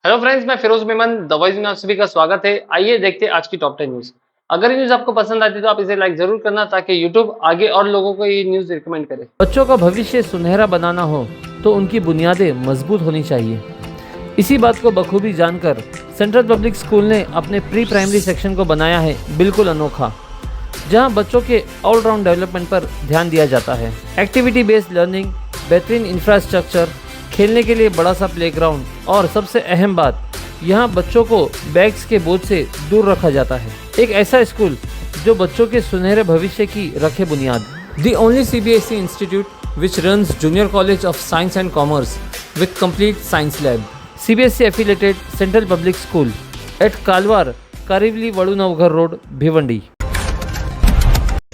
Hello friends, मैं Firoz Memon the voice में आप सभी का स्वागत है। आइए देखते हैं आज की टॉप 10 न्यूज। अगर ये न्यूज आपको पसंद आती है तो आप इसे लाइक जरूर करना ताकि यूट्यूब आगे और लोगों को ये न्यूज रिकमेंड करे। बच्चों का भविष्य सुनहरा बनाना हो तो उनकी बुनियादें मजबूत होनी चाहिए। इसी बात को बखूबी जानकर सेंट्रल पब्लिक स्कूल ने अपने प्री प्राइमरी सेक्शन को बनाया है बिल्कुल अनोखा, जहां बच्चों के ऑलराउंड डेवलपमेंट पर ध्यान दिया जाता है। एक्टिविटी बेस्ड लर्निंग, बेहतरीन इंफ्रास्ट्रक्चर, खेलने के लिए बड़ा सा प्लेग्राउंड और सबसे अहम बात, यहाँ बच्चों को बैग्स के बोझ से दूर रखा जाता है। एक ऐसा स्कूल जो बच्चों के सुनहरे भविष्य की रखे बुनियाद। The only CBSE institute which runs Junior College of Science and Commerce with complete science lab. CBSE affiliated Central Public School at Kalwar, Karivli Vadunavgar Road, Bhiwandi.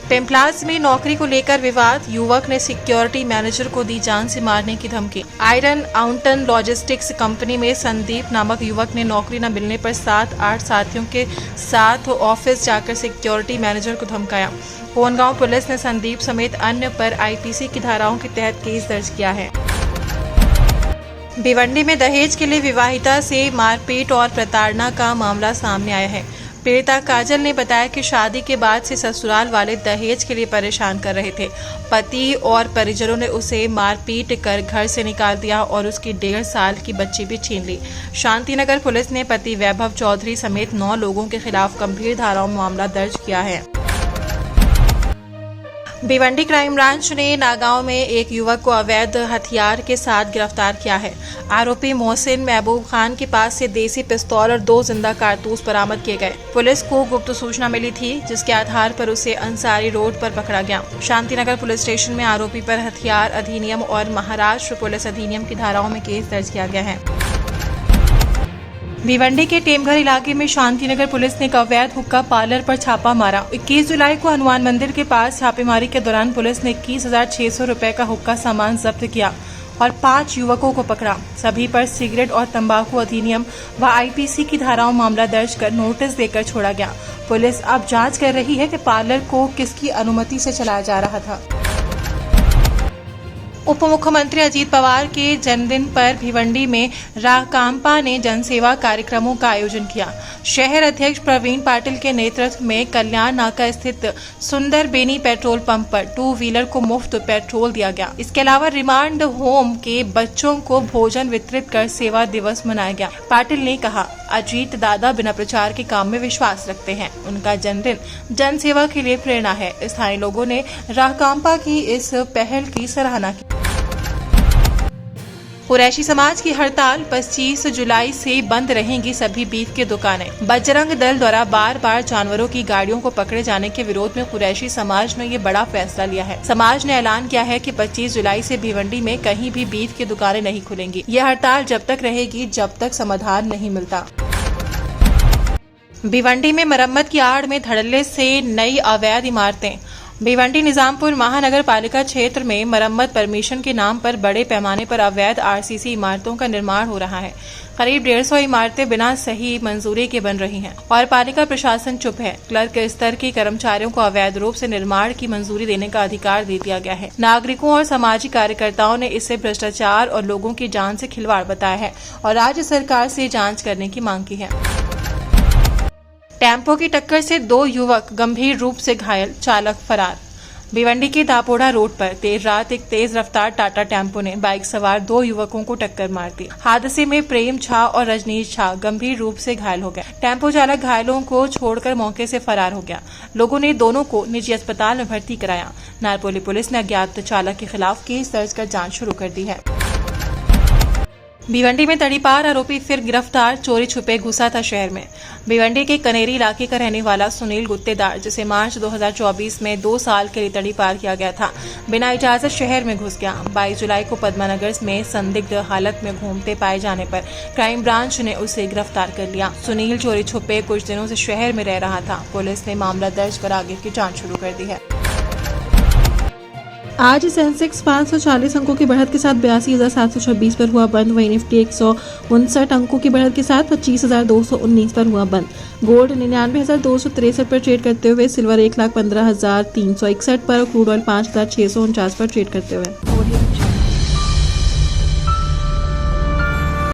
टेम्पलास में नौकरी को लेकर विवाद, युवक ने सिक्योरिटी मैनेजर को दी जान से मारने की धमकी। आयरन आउंटन लॉजिस्टिक्स कंपनी में संदीप नामक युवक ने नौकरी न मिलने पर 7-8 साथियों के साथ ऑफिस जाकर सिक्योरिटी मैनेजर को धमकाया। कोनगांव पुलिस ने संदीप समेत अन्य पर आईपीसी की धाराओं के तहत केस दर्ज किया है। भिवंडी में दहेज के लिए विवाहिता से मारपीट और प्रताड़ना का मामला सामने आया है। पीड़िता काजल ने बताया कि शादी के बाद से ससुराल वाले दहेज के लिए परेशान कर रहे थे। पति और परिजनों ने उसे मारपीट कर घर से निकाल दिया और उसकी 1.5 साल की बच्ची भी छीन ली। शांतिनगर पुलिस ने पति वैभव चौधरी समेत 9 लोगों के खिलाफ गंभीर धाराओं में मामला दर्ज किया है। भिवंडी क्राइम ब्रांच ने नागांव में एक युवक को अवैध हथियार के साथ गिरफ्तार किया है। आरोपी मोहसिन महबूब खान के पास से देसी पिस्तौल और 2 जिंदा कारतूस बरामद किए गए। पुलिस को गुप्त सूचना मिली थी, जिसके आधार पर उसे अंसारी रोड पर पकड़ा गया। शांतिनगर पुलिस स्टेशन में आरोपी पर हथियार अधिनियम और महाराष्ट्र पुलिस अधिनियम की धाराओं में केस दर्ज किया गया है। भिवंडी के टेमघर इलाके में शांतिनगर पुलिस ने एक अवैध हुक्का पार्लर पर छापा मारा। 21 जुलाई को हनुमान मंदिर के पास छापेमारी के दौरान पुलिस ने 21,600 रुपए का हुक्का सामान जब्त किया और 5 युवकों को पकड़ा। सभी पर सिगरेट और तंबाकू अधिनियम व आईपीसी की धाराओं मामला दर्ज कर नोटिस देकर छोड़ा गया। पुलिस अब जांच कर रही है कि पार्लर को किसकी अनुमति से चलाया जा रहा था। उप मुख्यमंत्री अजीत पवार के जन्मदिन पर भिवंडी में राकांपा ने जनसेवा कार्यक्रमों का आयोजन किया। शहर अध्यक्ष प्रवीण पाटिल के नेतृत्व में कल्याण नाका स्थित सुंदर बेनी पेट्रोल पंप पर 2 व्हीलर को मुफ्त पेट्रोल दिया गया। इसके अलावा रिमांड होम के बच्चों को भोजन वितरित कर सेवा दिवस मनाया गया। पाटिल ने कहा, अजीत दादा बिना प्रचार के काम में विश्वास रखते हैं। उनका जन्मदिन जनसेवा के लिए प्रेरणा है। स्थानीय लोगों ने राकांपा की इस पहल की सराहना की। कुरैशी समाज की हड़ताल, 25 जुलाई से बंद रहेंगी सभी बीफ की दुकानें। बजरंग दल द्वारा बार बार जानवरों की गाड़ियों को पकड़े जाने के विरोध में कुरैशी समाज ने ये बड़ा फैसला लिया है। समाज ने ऐलान किया है कि 25 जुलाई से भिवंडी में कहीं भी बीफ की दुकानें नहीं खुलेंगी। यह हड़ताल जब तक रहेगी जब तक समाधान नहीं मिलता। भिवंडी में मरम्मत की आड़ में धड़ल्ले से नई अवैध इमारतें। भिवंडी निजामपुर महानगर पालिका क्षेत्र में मरम्मत परमिशन के नाम पर बड़े पैमाने पर अवैध आरसीसी इमारतों का निर्माण हो रहा है। करीब 150 इमारतें बिना सही मंजूरी के बन रही हैं और पालिका प्रशासन चुप है। क्लर्क स्तर के कर्मचारियों को अवैध रूप से निर्माण की मंजूरी देने का अधिकार दे दिया गया है। नागरिकों और सामाजिक कार्यकर्ताओं ने इसे भ्रष्टाचार और लोगों की जान से खिलवाड़ बताया है और राज्य सरकार से जाँच करने की मांग की है। टेम्पो की टक्कर से 2 युवक गंभीर रूप से घायल, चालक फरार। भिवंडी के दापोड़ा रोड पर देर रात एक तेज रफ्तार टाटा टेम्पो ने बाइक सवार 2 युवकों को टक्कर मार दी। हादसे में प्रेम झा और रजनीश झा गंभीर रूप से घायल हो गए। टेम्पो चालक घायलों को छोड़कर मौके से फरार हो गया। लोगों ने दोनों को निजी अस्पताल में भर्ती कराया। नारपोली पुलिस ने अज्ञात चालक के खिलाफ केस दर्ज कर जाँच शुरू कर दी है। भिवंडी में तड़ीपार आरोपी फिर गिरफ्तार, चोरी छुपे घुसा था शहर में। भिवंडी के कनेरी इलाके का रहने वाला सुनील गुत्तेदार, जिसे मार्च 2024 में 2 साल के लिए तड़ीपार किया गया था, बिना इजाजत शहर में घुस गया। 22 जुलाई को पद्मानगर में संदिग्ध हालत में घूमते पाए जाने पर क्राइम ब्रांच ने उसे गिरफ्तार कर लिया। सुनील चोरी छुपे कुछ दिनों से शहर में रह रहा था। पुलिस ने मामला दर्ज कर आगे की जाँच शुरू कर दी है। आज सेंसेक्स 540 अंकों की बढ़त के साथ 82,726 पर हुआ बंद। वहीं निफ्टी 159 अंकों की बढ़त के साथ 25,219 पर हुआ बंद। गोल्ड 99,263 पर ट्रेड करते हुए, सिल्वर 1,15,361 पर, क्रूड ऑयल 5,649 पर ट्रेड करते हुए।